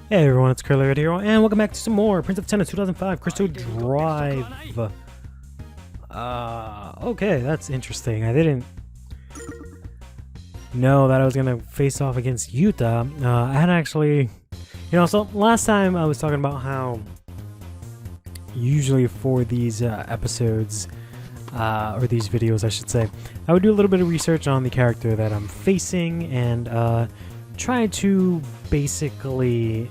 Hey everyone, it's CurlyHairedHero, and welcome back to some more Prince of Tennis 2005 Crystal Drive. Okay, that's interesting. I didn't know that I was gonna face off against Yuta. I had actually, so last time I was talking about how usually for these episodes, or these videos I should say, I would do a little bit of research on the character that I'm facing and try to basically,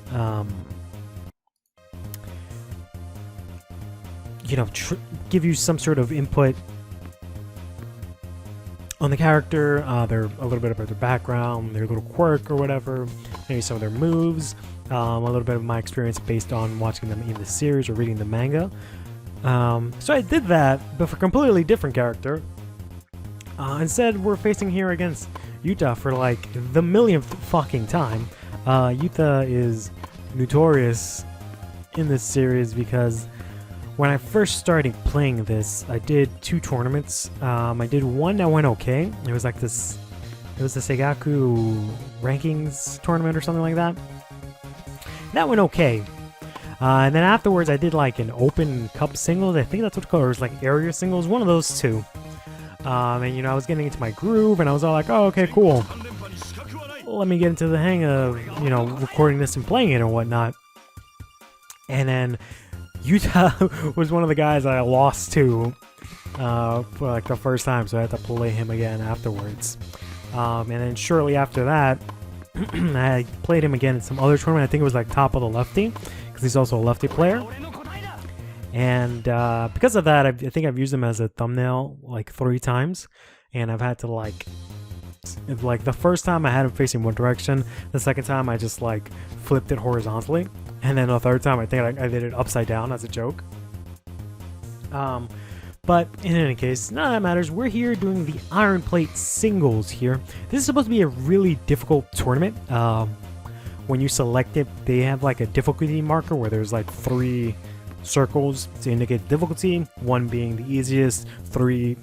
give you some sort of input on the character, a little bit about their background, their little quirk or whatever, maybe some of their moves, a little bit of my experience based on watching them in the series or reading the manga. So I did that, but for a completely different character. Instead, we're facing here against Yuta for like the millionth fucking time. Yuta is notorious in this series because when I first started playing this, I did 2 tournaments. I did one that went okay. It was like this, it was the Seigaku rankings tournament or something like that. That went okay. And then afterwards, I did like an open cup singles. I think that's what it's called. It was like area singles, one of those two. And I was getting into my groove, and I was all like, "Oh, okay, cool. Let me get into the hang of recording this and playing it and whatnot." And then Yuta was one of the guys I lost to for like the first time, so I had to play him again afterwards. And then shortly after that, I played him again in some other tournament. I think it was like Top of the Lefty, because he's also a lefty player. And because of that, I think I've used him as a thumbnail like 3 times, and I've had to like the first time I had him facing one direction, the second time I just like flipped it horizontally, and then the third time I think I did it upside down as a joke. But in any case, none of that matters. We're here doing the Iron Plate singles here. This is supposed to be a really difficult tournament. When you select it, they have like a difficulty marker where there's like 3 circles to indicate difficulty, 1 being the easiest, 3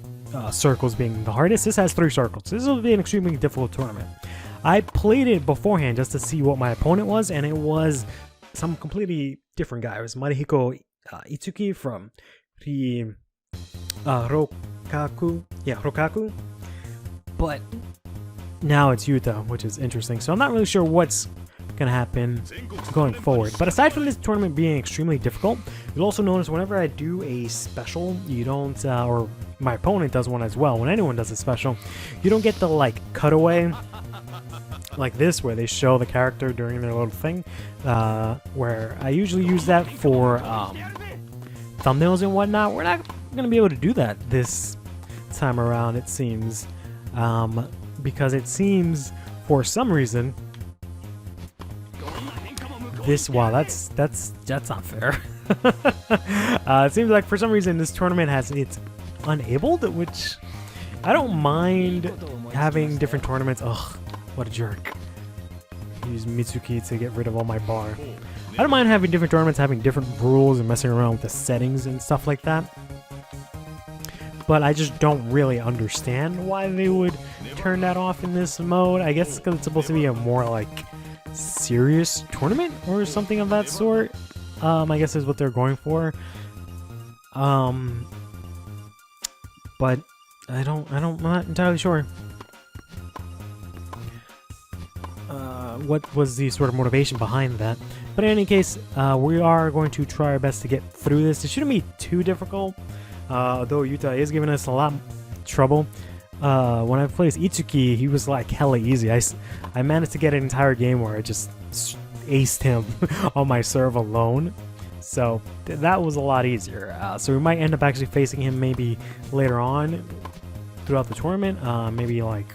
circles being the hardest. This has 3 circles. This will be an extremely difficult tournament. I played it beforehand just to see what my opponent was, and it was some completely different guy. It was Marihiko Itsuki from the Rokaku. But now it's Yuta, which is interesting. So I'm not really sure what's gonna happen going forward. But aside from this tournament being extremely difficult, you'll also notice whenever I do a special, you don't, or my opponent does one as well, when anyone does a special, you don't get the like cutaway like this where they show the character during their little thing, where I usually use that for thumbnails and whatnot. We're not gonna be able to do that this time around, it seems, because it seems for some reason this, wow, that's not fair. It seems like for some reason this tournament it's unabled, which I don't mind having different tournaments. Ugh, what a jerk. Use Mitsuki to get rid of all my bar. I don't mind having different tournaments, having different rules and messing around with the settings and stuff like that. But I just don't really understand why they would turn that off in this mode. I guess because it's supposed to be a more like serious tournament or something of that sort. I guess is what they're going for. But I'm not entirely sure. What was the sort of motivation behind that? But in any case, we are going to try our best to get through this. It shouldn't be too difficult, though Yuta is giving us a lot of trouble. When I played Itsuki, he was like hella easy. I managed to get an entire game where I just aced him on my serve alone. So that was a lot easier. So we might end up actually facing him maybe later on throughout the tournament, maybe like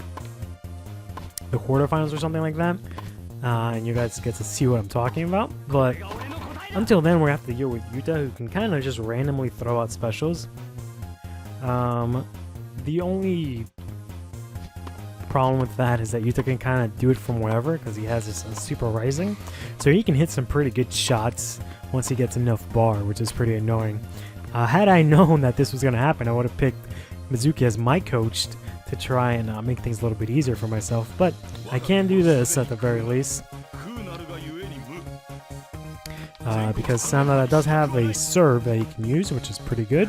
the quarterfinals or something like that. And you guys get to see what I'm talking about. But until then, we're going to have to deal with Yuta, who can kind of just randomly throw out specials. The only problem with that is that Yuta can kind of do it from wherever, because he has this super rising. So he can hit some pretty good shots once he gets enough bar, which is pretty annoying. Had I known that this was going to happen, I would have picked Mizuki as my coach to try and make things a little bit easier for myself. But I can do this at the very least. because Sanada does have a serve that he can use, which is pretty good.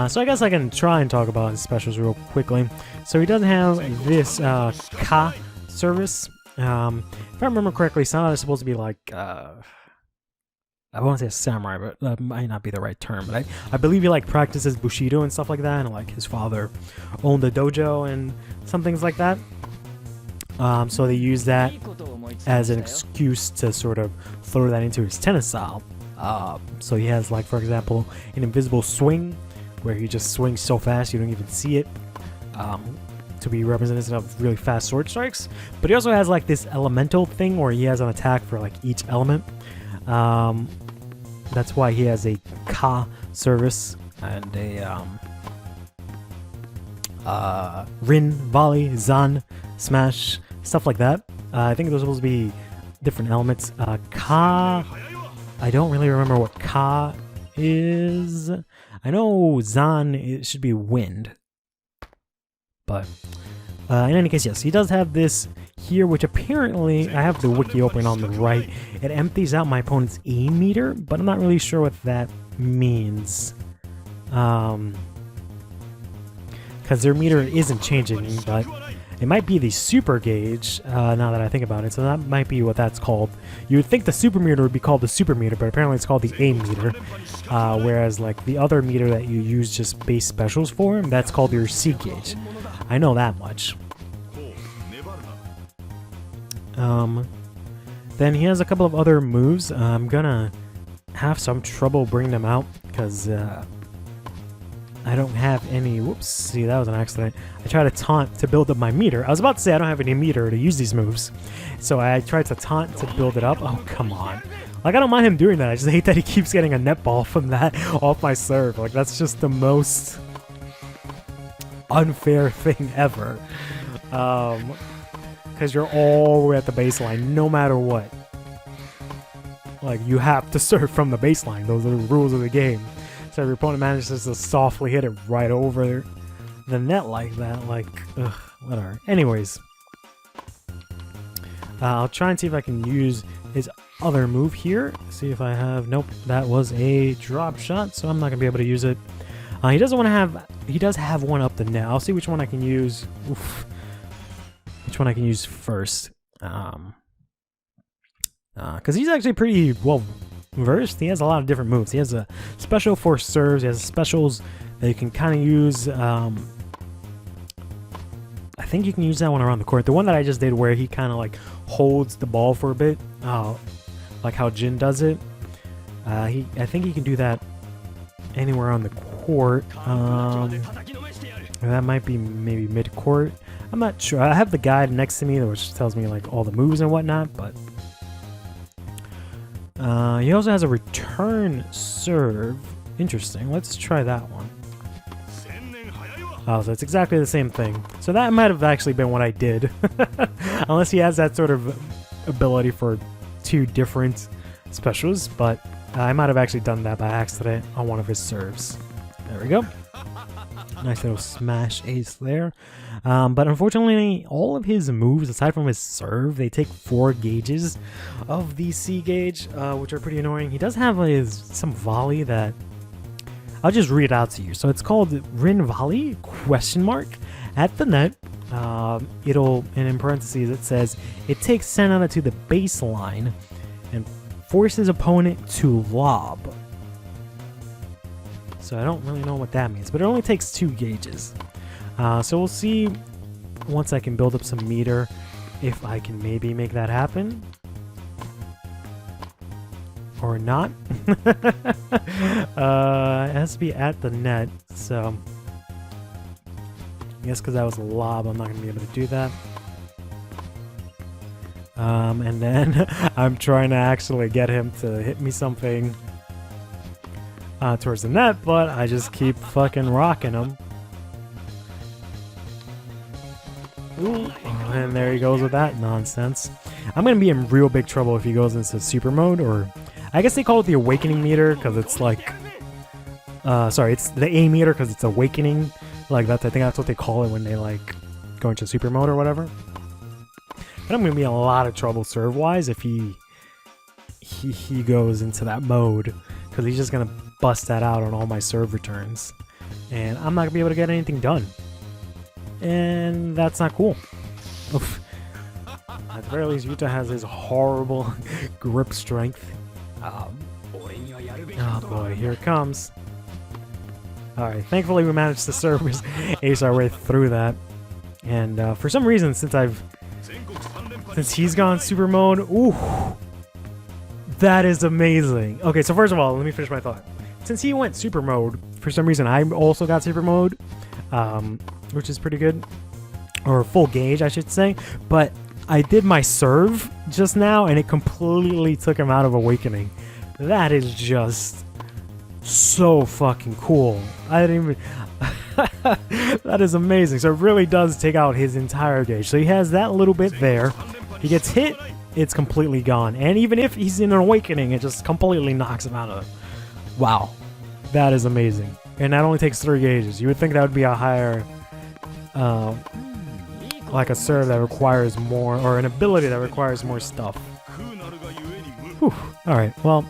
So I guess I can try and talk about his specials real quickly. So he does have this Ka service. If I remember correctly, Sanada is supposed to be like, I won't say a samurai, but that might not be the right term. But I believe he like practices Bushido and stuff like that, and like his father owned a dojo and some things like that. So they use that as an excuse to sort of throw that into his tennis style. So he has, like, for example, an invisible swing where he just swings so fast you don't even see it, to be representative of really fast sword strikes. But he also has like this elemental thing where he has an attack for like each element. That's why he has a Ka service and a Rin, Volley, Zan, Smash, stuff like that. I think those are supposed to be different elements. Ka, I don't really remember what Ka is. I know Zan, it should be wind. But in any case, yes, he does have this here, which apparently, I have the wiki open on the right. It empties out my opponent's aim meter, but I'm not really sure what that means. Because their meter isn't changing, but it might be the super gauge, now that I think about it, so that might be what that's called. You would think the super meter would be called the super meter, but apparently it's called the aim meter, whereas like the other meter that you use just base specials for, that's called your C gauge. I know that much. Then he has a couple of other moves. I'm gonna have some trouble bringing them out, because I don't have any. Whoops, see, that was an accident. I tried to taunt to build up my meter. I was about to say I don't have any meter to use these moves, so I tried to taunt to build it up. Oh, come on. Like, I don't mind him doing that. I just hate that he keeps getting a netball from that off my serve. Like, that's just the most unfair thing ever. Because you're all the way at the baseline, no matter what. Like, you have to serve from the baseline. Those are the rules of the game. So if your opponent manages to softly hit it right over the net like that, like, ugh, whatever. Anyways, I'll try and see if I can use his other move here. See if I have. Nope, that was a drop shot, so I'm not gonna be able to use it. He doesn't want to have. He does have one up the net. I'll see which one I can use. Oof. Which one I can use first? Because he's actually pretty well versed. He has a lot of different moves. He has a special for serves. He has specials that you can kind of use. I think you can use that one around the court. The one that I just did where he kind of like holds the ball for a bit, like how Jin does it. I think he can do that anywhere on the court. That might be maybe mid-court. I'm not sure. I have the guide next to me which tells me like all the moves and whatnot, but he also has a return serve. Interesting. Let's try that one. Oh, so it's exactly the same thing. So that might have actually been what I did. Unless he has that sort of ability for two different specials, but I might have actually done that by accident on one of his serves. There we go. Nice little smash ace there. But unfortunately, all of his moves, aside from his serve, they take 4 gauges of the C gauge, which are pretty annoying. He does have some volley that I'll just read it out to you. So it's called Rin Volley, ? At the net. And in parentheses, it says, it takes Sanada to the baseline and forces opponent to lob. So I don't really know what that means, but it only takes 2 gauges. So we'll see once I can build up some meter if I can maybe make that happen. Or not. It has to be at the net, so I guess because that was a lob, I'm not going to be able to do that. And then I'm trying to actually get him to hit me something towards the net, but I just keep fucking rocking him. Ooh, and there he goes with that nonsense. I'm going to be in real big trouble if he goes into super mode, or I guess they call it the awakening meter because it's like, sorry, it's the A meter because it's awakening. Like I think that's what they call it when they like go into super mode or whatever. But I'm going to be in a lot of trouble serve-wise if he he goes into that mode, because he's just gonna bust that out on all my serve returns, and I'm not gonna be able to get anything done, and that's not cool. Oof. At the very least, Yuta has his horrible grip strength. Oh boy, here it comes. Alright, thankfully we managed to ace our way through that. And for some reason, since he's gone super mode, ooh, that is amazing. Okay, so first of all, let me finish my thought. Since he went super mode, for some reason I also got super mode, which is pretty good. Or full gauge, I should say. But I did my serve just now, and it completely took him out of Awakening. That is just so fucking cool. I didn't even... That is amazing. So it really does take out his entire gauge. So he has that little bit there. He gets hit, it's completely gone. And even if he's in an Awakening, it just completely knocks him out of it. Wow. That is amazing. And that only takes 3 gauges. You would think that would be a higher... like a serve that requires more, or an ability that requires more stuff. Whew. Alright, well...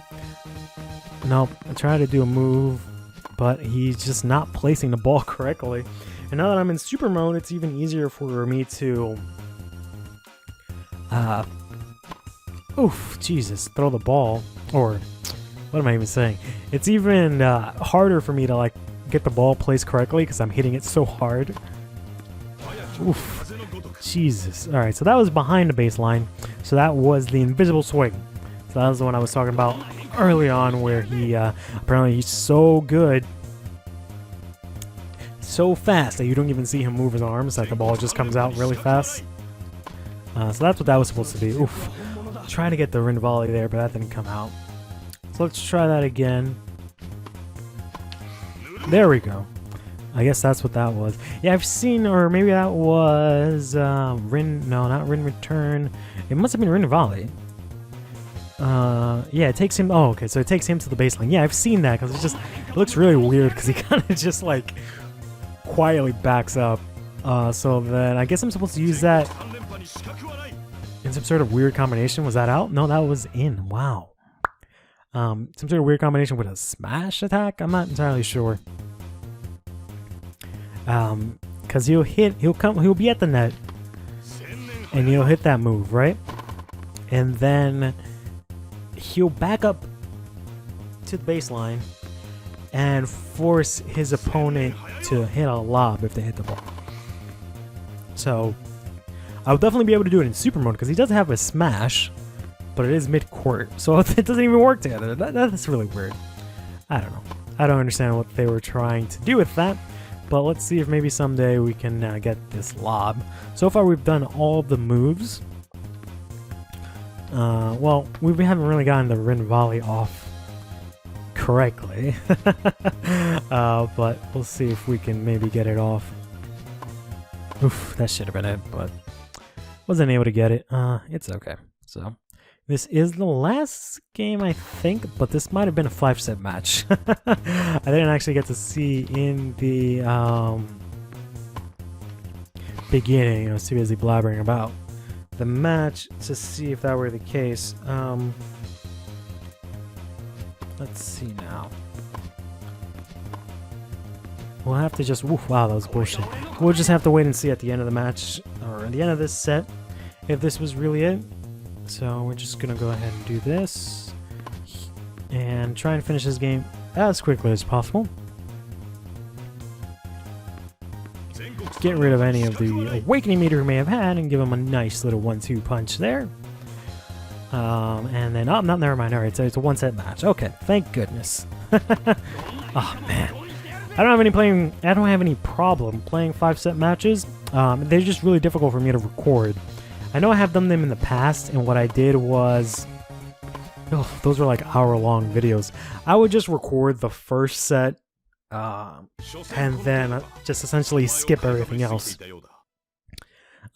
Nope, I tried to do a move, but he's just not placing the ball correctly. And now that I'm in super mode, it's even easier for me to... Jesus, throw the ball. Or, what am I even saying? It's even harder for me to, like, get the ball placed correctly because I'm hitting it so hard. Oof. Jesus. Alright, so that was behind the baseline. So that was the invisible swing. So that was the one I was talking about early on, where he, apparently he's so good, so fast that you don't even see him move his arms, that the ball just comes out really fast. So that's what that was supposed to be. Oof. Trying to get the Rin volley there, but that didn't come out. So let's try that again. There we go. I guess that's what that was. Yeah, I've seen, or maybe that was Rin, no, not Rin return. It must have been Rin volley. Yeah, it takes him, oh, okay, so it takes him to the baseline. Yeah, I've seen that, because it looks really weird, because he kind of just, like, quietly backs up. So then I guess I'm supposed to use that in some sort of weird combination. Was that out? No, that was in. Wow. Some sort of weird combination with a smash attack? I'm not entirely sure. Because he'll be at the net, and he'll hit that move, right? And then he'll back up to the baseline and force his opponent to hit a lob if they hit the ball. So I'll definitely be able to do it in super mode, because he does have a smash, but it is mid-court, so it doesn't even work together. That's really weird. I don't know. I don't understand what they were trying to do with that. But let's see if maybe someday we can get this lob. So far we've done all of the moves. Well, we haven't really gotten the Rin volley off correctly. But we'll see if we can maybe get it off. Oof, that should have been it, but wasn't able to get it. It's okay. So this is the last game, I think, but this might have been a 5-set match. I didn't actually get to see in the beginning. I was too busy blabbering about the match to see if that were the case. Let's see now. We'll have to just... Oof, wow, that was bullshit. We'll just have to wait and see at the end of the match, or at the end of this set, if this was really it. So we're just gonna go ahead and do this and try and finish this game as quickly as possible. Get rid of any of the awakening meter we may have had and give him a nice little 1-2 punch there. And then, oh, no, never mind. Alright, so it's a 1-set match. Okay, thank goodness. Oh man, I don't have any problem playing 5-set matches. They're just really difficult for me to record. I know I have done them in the past, and what I did was... Oh, those were like hour-long videos. I would just record the first set, and then just essentially skip everything else.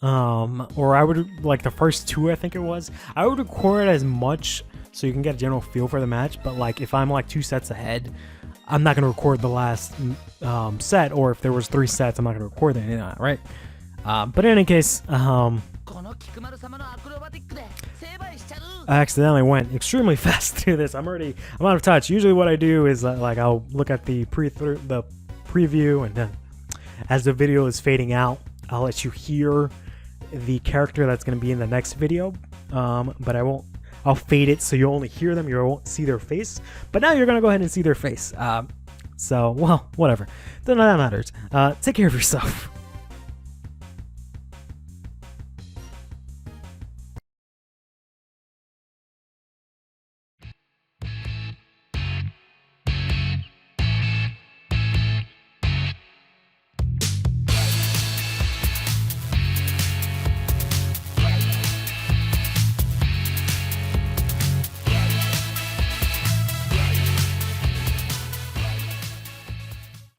Or I would, like the first 2, I think it was, I would record as much so you can get a general feel for the match, but like if I'm like 2 sets ahead, I'm not going to record the last set, or if there was 3 sets, I'm not going to record any of that, right? But in any case, I accidentally went extremely fast through this. I'm out of touch. Usually what I do is like I'll look at the preview, and then as the video is fading out, I'll let you hear the character that's going to be in the next video, but I'll fade it so you only hear them, you won't see their face. But now you're going to go ahead and see their face. So, well, whatever. None of that matters. Take care of yourself.